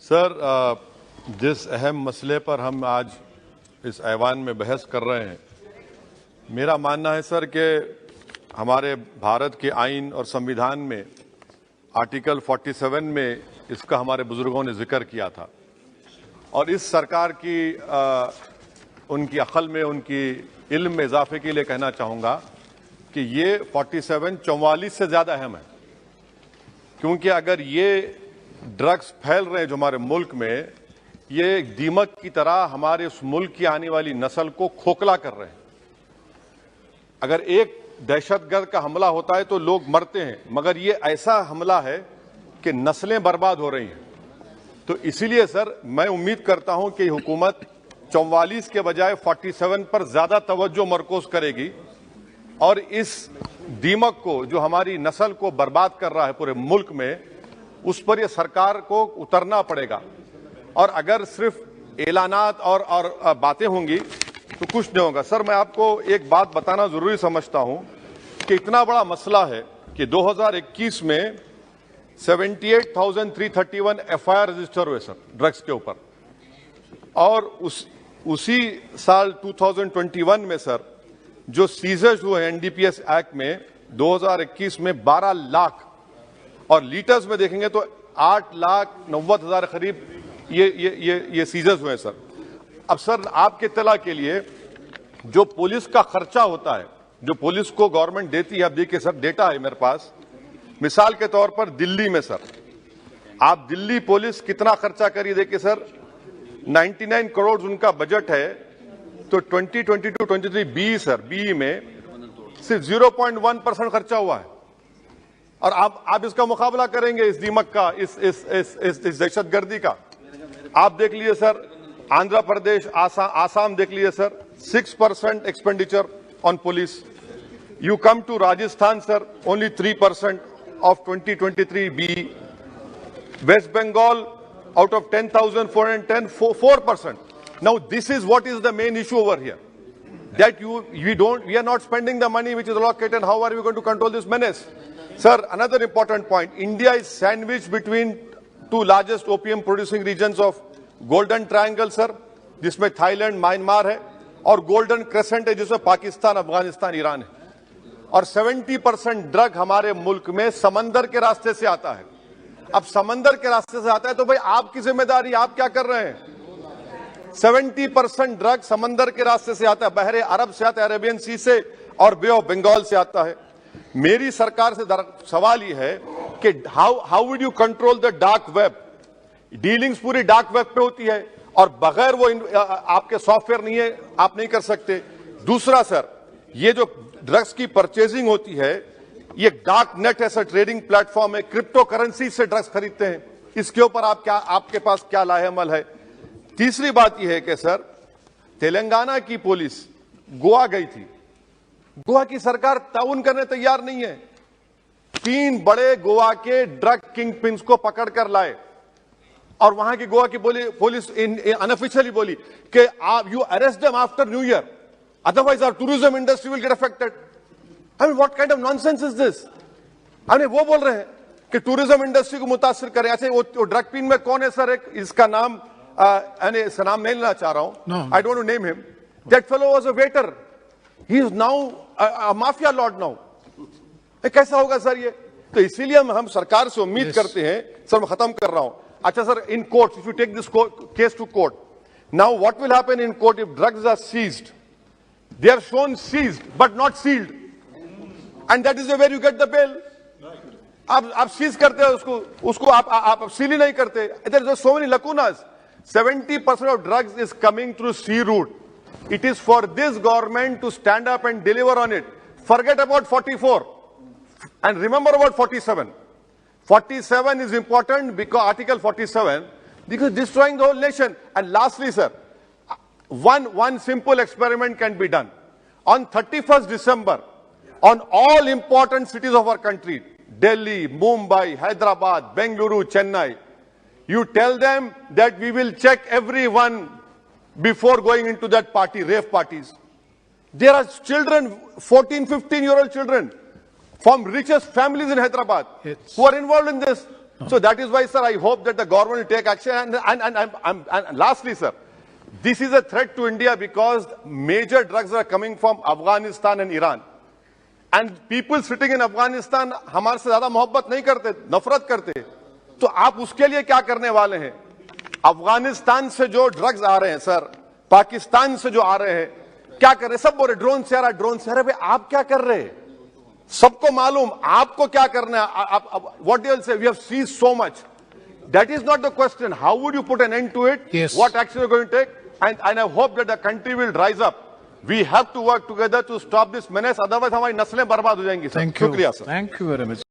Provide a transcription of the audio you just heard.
Sir, जिस अहम मसले पर हम आज इस ऐवान में बहस कर रहे हैं, मेरा मानना है सर कि हमारे भारत के आइन और संविधान में आर्टिकल 47 में इसका हमारे बुजुर्गों ने जिक्र किया था और इस सरकार की उनकी अक्ल में, उनकी इल्म में इजाफे के लिए कहना चाहूँगा कि ये 47 44 से ज़्यादा अहम है, क्योंकि अगर ये ड्रग्स फैल रहे हैं जो हमारे मुल्क में, ये दीमक की तरह हमारे उस मुल्क की आने वाली नस्ल को खोखला कर रहे हैं। अगर एक दहशतगर्द का हमला होता है तो लोग मरते हैं, मगर ये ऐसा हमला है कि नस्लें बर्बाद हो रही हैं। तो इसीलिए सर मैं उम्मीद करता हूं कि हुकूमत 44 के बजाय 47 पर ज्यादा तवज्जो मरकूज करेगी और इस दीमक को जो हमारी नस्ल को बर्बाद कर रहा है पूरे मुल्क में, उस पर यह सरकार को उतरना पड़ेगा। और अगर सिर्फ ऐलानात और बातें होंगी तो कुछ नहीं होगा। सर, मैं आपको एक बात बताना जरूरी समझता हूं कि इतना बड़ा मसला है कि 2021 में 78,331 FIR रजिस्टर हुए सर ड्रग्स के ऊपर, और उसी साल 2021 में सर जो सीजर्स हुए NDPS एक्ट में 2021 में 12 लाख, और लीटर्स में देखेंगे तो 8,90,000 करीब ये सीजर्स हुए सर। अब सर आपके इत्तला के लिए जो पुलिस का खर्चा होता है, जो पुलिस को गवर्नमेंट देती है, अब देखिए सर डेटा है मेरे पास, मिसाल के तौर पर दिल्ली में सर आप दिल्ली पुलिस कितना खर्चा करिए, देखिए सर 99 करोड़ उनका बजट है, तो 2022-23 बी सर बी में सिर्फ 0.1% खर्चा हुआ है। और आप इसका मुकाबला करेंगे इस दीमक का, इस दहशतगर्दी का। आप देख लीजिए सर आंध्र प्रदेश, आसाम देख लीजिए sir 6% expenditure on police. You come to Rajasthan sir only 3% of 2023 B. West Bengal out of 10,410 4%. Now this is what is the main issue over here, that we are not spending the money which is allocated. How are we going to control this menace? Sir, another important point, India is sandwiched between two largest opium producing regions of Golden Triangle sir, जिसमें Thailand, Myanmar है, और golden crescent है जिसमें Pakistan, Afghanistan, Iran है। और 70% drug हमारे मुल्क में समंदर के रास्ते से आता है। अब समंदर के रास्ते से आता है तो भाई आपकी जिम्मेदारी, आप क्या कर रहे हैं? 70% ड्रग समंदर के रास्ते से आता है, बहरे अरब से आता है, अरेबियन सी से और बे ऑफ बंगाल से आता है। मेरी सरकार से सवाल यह है कि how would you control the dark web? Dealings पूरी डार्क वेब पे होती है और बगैर वो आपके सॉफ्टवेयर नहीं है, आप नहीं कर सकते। दूसरा सर, ये जो ड्रग्स की परचेजिंग होती है, ये डार्क नेट ऐसा ट्रेडिंग प्लेटफॉर्म है, क्रिप्टो करेंसी से ड्रग्स खरीदते हैं। इसके ऊपर आपके पास क्या लाहेअमल है? तीसरी बात यह है कि सर तेलंगाना की पुलिस गोवा गई थी, गोवा की सरकार ताउन करने तैयार नहीं है। 3 बड़े गोवा के ड्रग किंग पिन्स को पकड़कर लाए और वहां की गोवा की पुलिस अनऑफिशियली बोली कि you arrest them after new year, otherwise our tourism industry will get affected. I mean, what kind of nonsense is this? I mean, वो बोल रहे हैं कि टूरिज्म इंडस्ट्री को मुतासिर करें। ऐसे वो ड्रग पिन में कौन है सर? एक इसका नाम इसका नाम नहीं लेना चाह रहा हूं, I don't want to name him. That fellow was a waiter. He is now a mafia lord now. कैसा होगा सर ये? तो इसीलिए हम सरकार से उम्मीद करते हैं सर, मैं खत्म कर रहा हूं। अच्छा sir, in court, if you take this case to court, now what will happen in court if drugs are seized? They are shown seized but not sealed, and that is where you get the bail. आप seize करते हैं उसको आप seal ही नहीं करते। There are so many lacunas. 70% of drugs is coming through sea route. It is for this government to stand up and deliver on it. Forget about 44 and remember about 47. 47 is important because Article 47, because destroying the whole nation. And lastly, sir, one simple experiment can be done. On 31st December, on all important cities of our country, Delhi, Mumbai, Hyderabad, Bengaluru, Chennai, you tell them that we will check everyone before going into that party, rave parties. There are children, 14, 15-year-old children from richest families in Hyderabad who are involved in this. So that is why, sir, I hope that the government will take action. And lastly, sir, this is a threat to India because major drugs are coming from Afghanistan and Iran. And people sitting in Afghanistan हमारे से ज्यादा मोहब्बत नहीं करते, नफरत करते. तो आप उसके लिए क्या करने वाले हैं? अफगानिस्तान से जो ड्रग्स आ रहे हैं सर, पाकिस्तान से जो आ रहे हैं, क्या कर रहे हैं? सब बोल रहे ड्रोन से आ रहा, ड्रोन से आ रहा. भाई आप क्या कर रहे हैं? सबको मालूम आपको क्या करना है. What do you say? We have seized so much. That is not the question. How would you put an end to it? Yes. What action are you going to take? And I hope that the country will rise up. We have to work together to stop this menace. Otherwise, हमारी नस्लें बर्बाद हो जाएंगी. Thank you. शुक्रिया sir. Thank you very much.